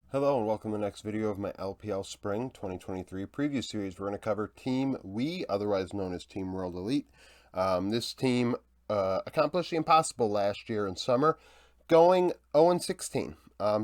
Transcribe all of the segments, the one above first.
Hello and welcome to the next video of my LPL Spring 2023 preview series. We're going to cover Team We, otherwise known as Team World Elite. This team accomplished the impossible last year in summer, going 0-16.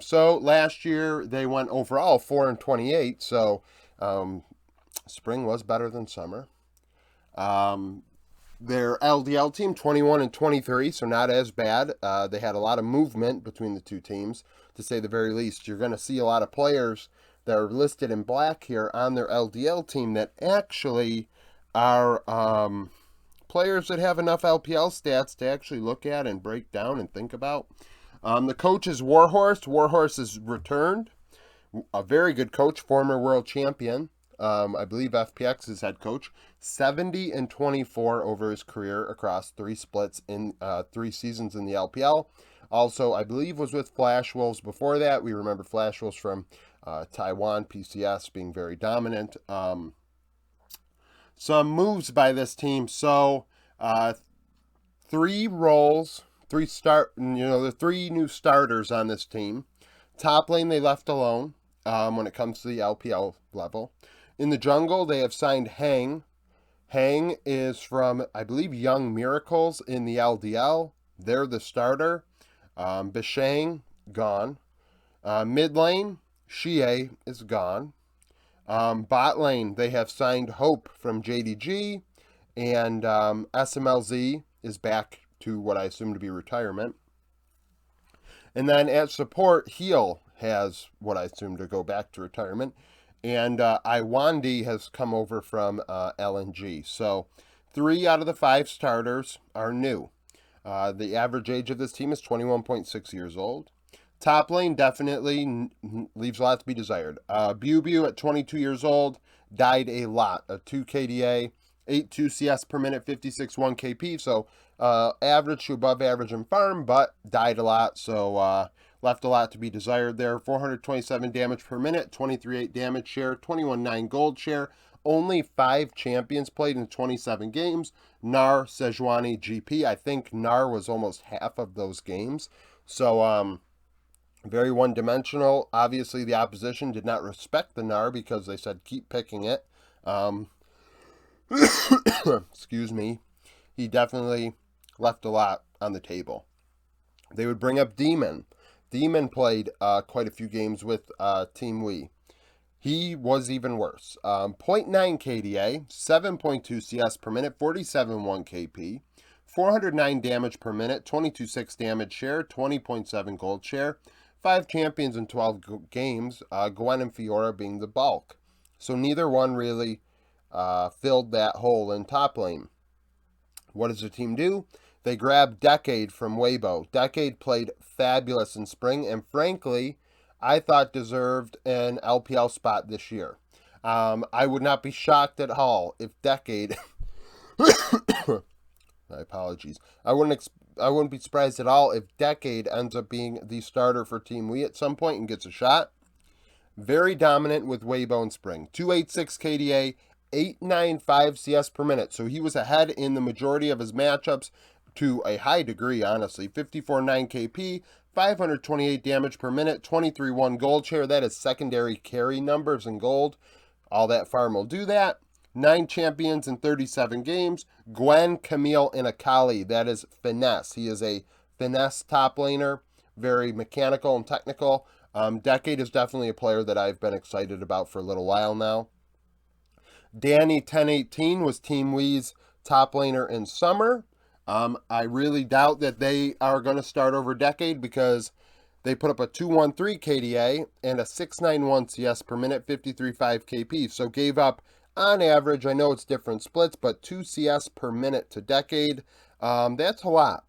So last year they went overall 4-28, so spring was better than summer. Their LDL team 21-23, so not as bad. They had a lot of movement between the two teams, to say the very least. You're going to see a lot of players that are listed in black here on their LDL team that actually are players that have enough LPL stats to actually look at and break down and think about. The coach is Warhorse. Warhorse has returned. A very good coach, former world champion. I believe FPX's head coach. 70-24 over his career across 3 splits in 3 seasons in the LPL. Also, I believe was with Flash Wolves before that. We remember Flash Wolves from Taiwan, PCS being very dominant. Some moves by this team. So, 3 roles, the 3 new starters on this team. Top lane they left alone when it comes to the LPL level. In the jungle, they have signed Hang. Hang is from, I believe, Young Miracles in the LDL. They're the starter. Bishang, gone. Mid lane, Xie is gone. Bot lane, they have signed Hope from JDG. And SMLZ is back to what I assume to be retirement. And then at support, Heal has what I assume to go back to retirement. And Iwandi has come over from LNG. So 3 out of the 5 starters are new. The average age of this team is 21.6 years old. Top lane definitely leaves a lot to be desired. Bubu at 22 years old died a lot. A 2 KDA, 8.2 CS per minute, 56.1 KP. So average to above average in farm, but died a lot. So left a lot to be desired there. 427 damage per minute, 23.8 damage share, 21.9 gold share. Only 5 champions played in 27 games. Nar, Sejuani, GP. I think Nar was almost half of those games. So, very one-dimensional. Obviously, the opposition did not respect the Nar because they said keep picking it. Excuse me. He definitely left a lot on the table. They would bring up Demon. Demon played quite a few games with Team Wii. He was even worse. 0.9 KDA, 7.2 CS per minute, 47.1 KP, 409 damage per minute, 22.6 damage share, 20.7 gold share, 5 champions in 12 games, Gwen and Fiora being the bulk. So neither one really filled that hole in top lane. What does the team do? They grabbed Decade from Weibo. Decade played fabulous in spring and frankly, I thought deserved an LPL spot this year. I would not be shocked at all if Decade my apologies. I wouldn't be surprised at all if Decade ends up being the starter for Team Wii at some point and gets a shot. Very dominant with Weibo in spring. 286 KDA, 895 CS per minute. So he was ahead in the majority of his matchups to a high degree, honestly. 54.9 KP, 528 damage per minute, 23.1 gold share. That is secondary carry numbers in gold. All that farm will do that. 9 champions in 37 games. Gwen, Camille, and Akali. That is finesse. He is a finesse top laner. Very mechanical and technical. Decade is definitely a player that I've been excited about for a little while now. Danny 1018 was Team Wii's top laner in summer. I really doubt that they are going to start over Decade because they put up a 213 KDA and a 691 CS per minute, 53.5 KP. So gave up, on average, I know it's different splits, but 2 CS per minute to Decade. That's a lot.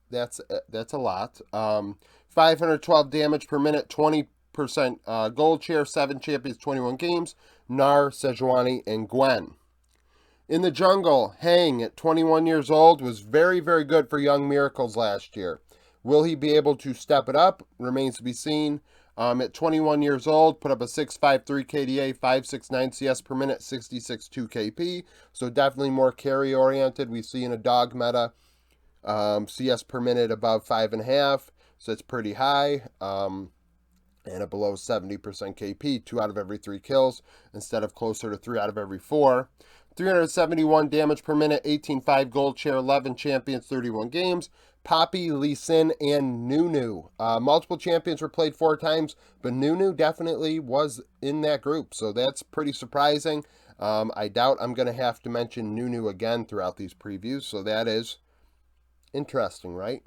That's a lot. 512 damage per minute, 20% gold share, 7 champions, 21 games. Nar, Sejuani, and Gwen. In the jungle, Hang, at 21 years old, was very, very good for Young Miracles last year. Will he be able to step it up? Remains to be seen. At 21 years old, put up a 6.53 KDA, 5.69 CS per minute, 66.2 KP. So definitely more carry oriented. We see in a dog meta, CS per minute above 5.5. So it's pretty high. and a below 70% KP, 2 out of every 3 kills, instead of closer to 3 out of every 4. 371 damage per minute, 18.5 gold share, 11 champions, 31 games. Poppy, Lee Sin, and Nunu. Multiple champions were played 4 times, but Nunu definitely was in that group, so that's pretty surprising. I doubt I'm going to have to mention Nunu again throughout these previews, so that is interesting, right?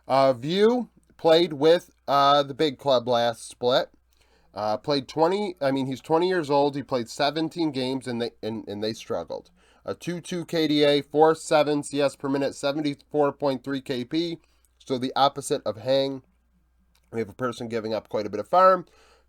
View played with the big club last split. Played 20. I mean, he's 20 years old. He played 17 games, and they struggled. A 2.2 KDA, 4.7 CS per minute, 74.3 KP. So the opposite of Hang. We have a person giving up quite a bit of farm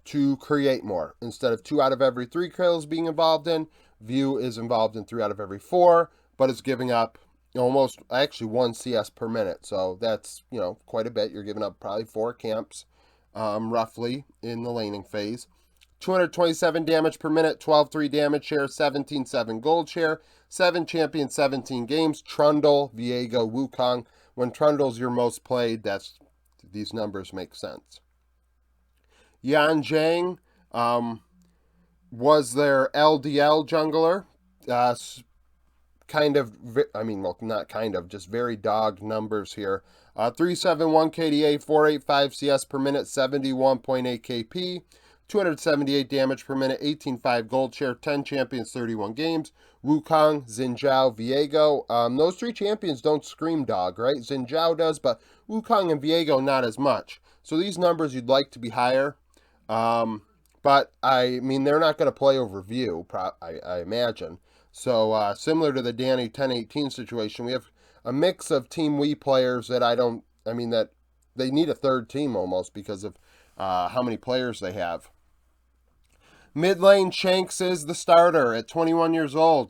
to create more. Instead of 2 out of every 3 kills being involved in, View is involved in 3 out of every 4, but is giving up almost actually 1 CS per minute. So that's, quite a bit. You're giving up probably 4 camps roughly in the laning phase. 227 damage per minute, 12.3 damage share, 17.7 gold share, 7 champions, 17 games. Trundle, Viego, Wukong. When Trundle's your most played, these numbers make sense. Yan Zhang was their LDL jungler. Just very dog numbers here. 371 KDA, 485 CS per minute, 71.8 KP, 278 damage per minute, 18.5 gold share, 10 champions, 31 games. Wukong, Xin Zhao, Viego. Those 3 champions don't scream dog, right? Xin Zhao does, but Wukong and Viego not as much. So these numbers you'd like to be higher. But I mean, they're not going to play over View, I imagine. So similar to the Danny 1018 situation, we have a mix of Team Wii players that that they need a third team almost because of how many players they have. Mid lane, Shanks is the starter at 21 years old.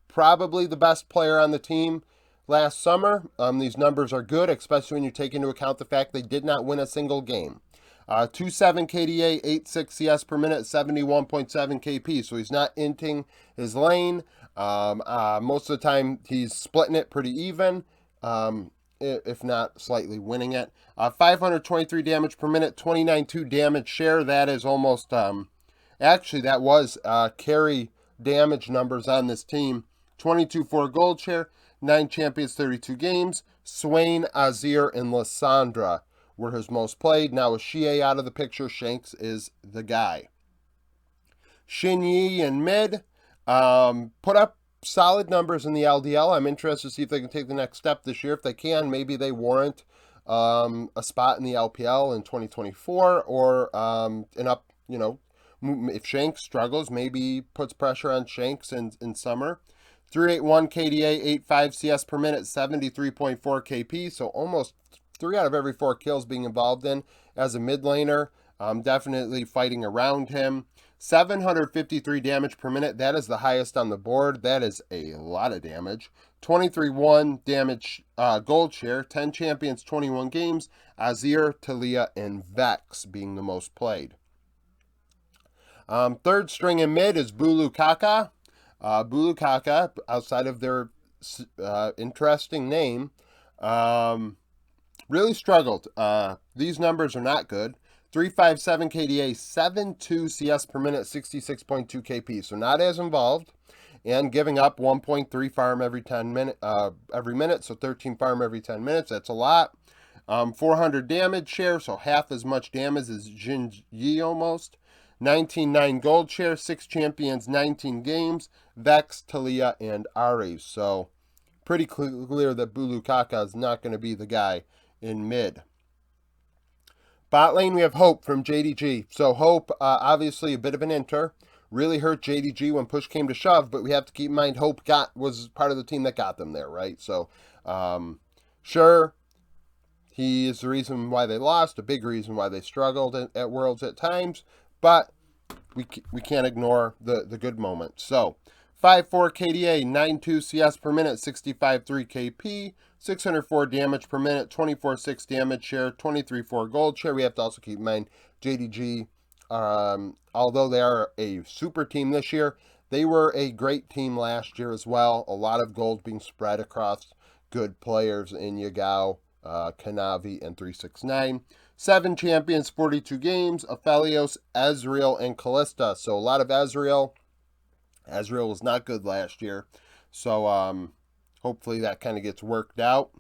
Probably the best player on the team last summer. These numbers are good, especially when you take into account the fact they did not win a single game. 2.7 KDA, 8.6 CS per minute, 71.7 KP. So he's not inting his lane. Most of the time he's splitting it pretty even, if not slightly winning it. 523 damage per minute, 29.2 damage share. That is almost, actually that was carry damage numbers on this team. 22.4 gold share, 9 champions, 32 games. Swain, Azir, and Lissandra were his most played. Now with Xie out of the picture, Shanks is the guy. Xin Yi in mid put up solid numbers in the LDL. I'm interested to see if they can take the next step this year. If they can, maybe they warrant a spot in the LPL in 2024 or if Shanks struggles, maybe puts pressure on Shanks in summer. 381 KDA, 8.5 CS per minute, 73.4 KP, so almost 3 out of every 4 kills being involved in as a mid laner. Definitely fighting around him. 753 damage per minute. That is the highest on the board. That is a lot of damage. 23.1 damage gold share. 10 champions, 21 games. Azir, Talia, and Vex being the most played. Third string in mid is Bulu Kaka. Bulu Kaka, outside of their interesting name, really struggled. These numbers are not good. 357 KDA, 72 CS per minute, 66.2 KP. So not as involved, and giving up 1.3 farm every minute. So 13 farm every 10 minutes. That's a lot. 400 damage share, so half as much damage as Jin Yi almost. 19.9 gold share, 6 champions, 19 games. Vex, Talia, and Ares. So pretty clear that Bulu Kaka is not going to be the guy in mid. Bot lane, we have Hope from JDG. So Hope, obviously a bit of an enter. Really hurt JDG when push came to shove, but we have to keep in mind Hope was part of the team that got them there, right? So, sure, he is the reason why they lost, a big reason why they struggled at Worlds at times, but we can't ignore the good moments. So, 5.4 KDA, 9.2 CS per minute, 65.3 KP, 604 damage per minute, 24.6 damage share, 23.4 gold share. We have to also keep in mind JDG, although they are a super team this year, they were a great team last year as well. A lot of gold being spread across good players in Yagao, Kanavi, and 369. 7 champions, 42 games, Aphelios, Ezreal, and Callista. So a lot of Ezreal. Ezreal was not good last year. So hopefully that kind of gets worked out.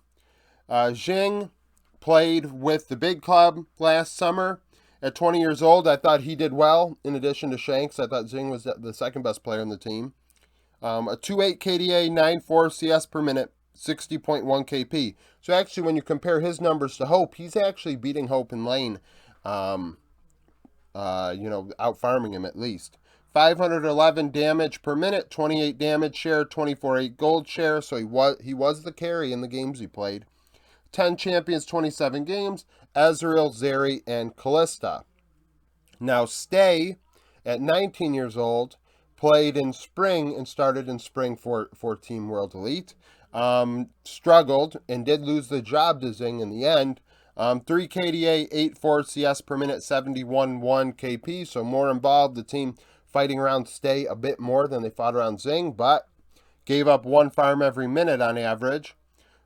Jing played with the big club last summer. At 20 years old, I thought he did well. In addition to Shanks, I thought Jing was the second best player on the team. A 2.8 KDA, 9.4 CS per minute, 60.1 KP. So actually, when you compare his numbers to Hope, he's actually beating Hope in lane. Out farming him at least. 511 damage per minute, 28 damage share, 24.8 gold share. So he was the carry in the games he played. 10 champions, 27 games, Ezreal, Zeri, and Callista. Now Stay, at 19 years old, played in spring and started in spring for Team World Elite. Struggled and did lose the job to Zing in the end. 3 KDA, 8.4 CS per minute, 71.1 KP, so more involved. The team fighting around Stay a bit more than they fought around Zing, but gave up 1 farm every minute on average.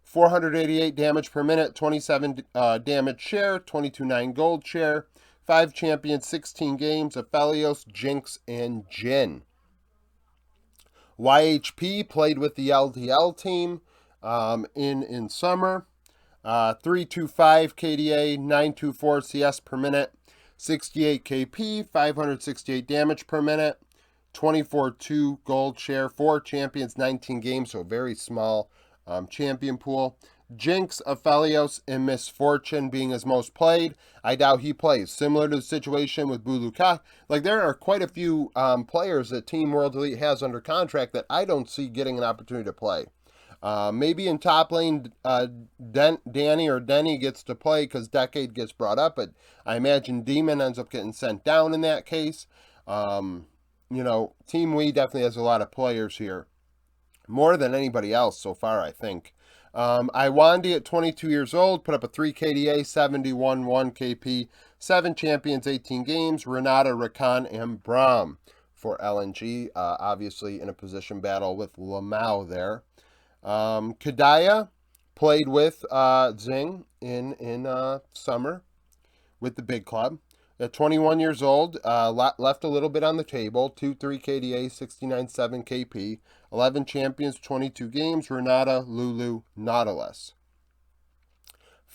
488 damage per minute, 27 damage share, 22.9 gold share, 5 champions, 16 games, Aphelios, Jinx, and Jhin. YHP played with the LPL team in summer. 325 KDA, 924 CS per minute, 68 KP, 568 damage per minute, 24.2 gold share, 4 champions, 19 games, so very small champion pool. Jinx, Aphelios, and Misfortune being his most played. I doubt he plays. Similar to the situation with Buluka. Like, there are quite a few players that Team World Elite has under contract that I don't see getting an opportunity to play. Maybe in top lane, Denny gets to play because Decade gets brought up, but I imagine Demon ends up getting sent down in that case. Team Wii definitely has a lot of players here. More than anybody else so far, I think. Iwandi at 22 years old, put up a 3 KDA, 71.1 KP, 7 champions, 18 games, Renata, Rakan, and Braum for LNG. Obviously in a position battle with Lamau there. Kadaya played with Zing in summer with the big club. At 21 years old, left a little bit on the table. 2-3 KDA, 69.7 KP, 11 champions, 22 games, Renata, Lulu, Nautilus.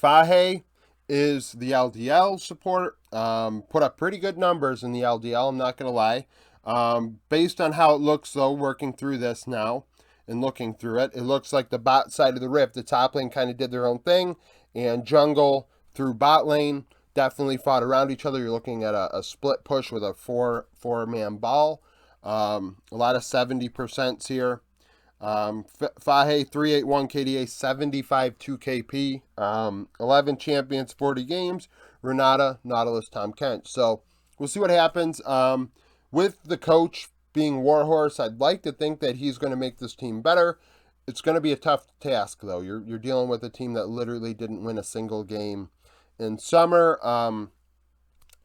Fahe is the LDL support. Put up pretty good numbers in the LDL, I'm not going to lie. Based on how it looks, though, working through this now and looking through it, it looks like the bot side of the rift, the top lane kind of did their own thing, and jungle through bot lane definitely fought around each other. You're looking at a split push with a four-man ball. A lot of 70% here. Fahe, 381 KDA, 75.2 KP. 11 champions, 40 games. Renata, Nautilus, Tom Kent. So we'll see what happens. With the coach being Warhorse, I'd like to think that he's going to make this team better. It's going to be a tough task, though. You're dealing with a team that literally didn't win a single game in summer.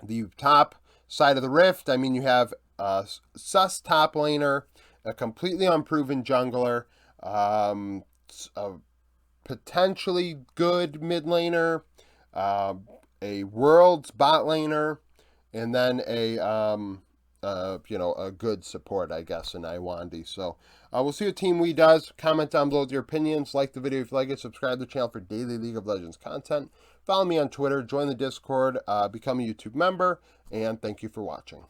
The top side of the rift, I mean, you have a sus top laner, a completely unproven jungler, a potentially good mid laner, a world's bot laner, and then a good support, I guess, in Iwandi. So we'll see what Team Wii does. Comment down below with your opinions. Like the video if you like it. Subscribe to the channel for daily League of Legends content. Follow me on Twitter. Join the Discord. Become a YouTube member. And thank you for watching.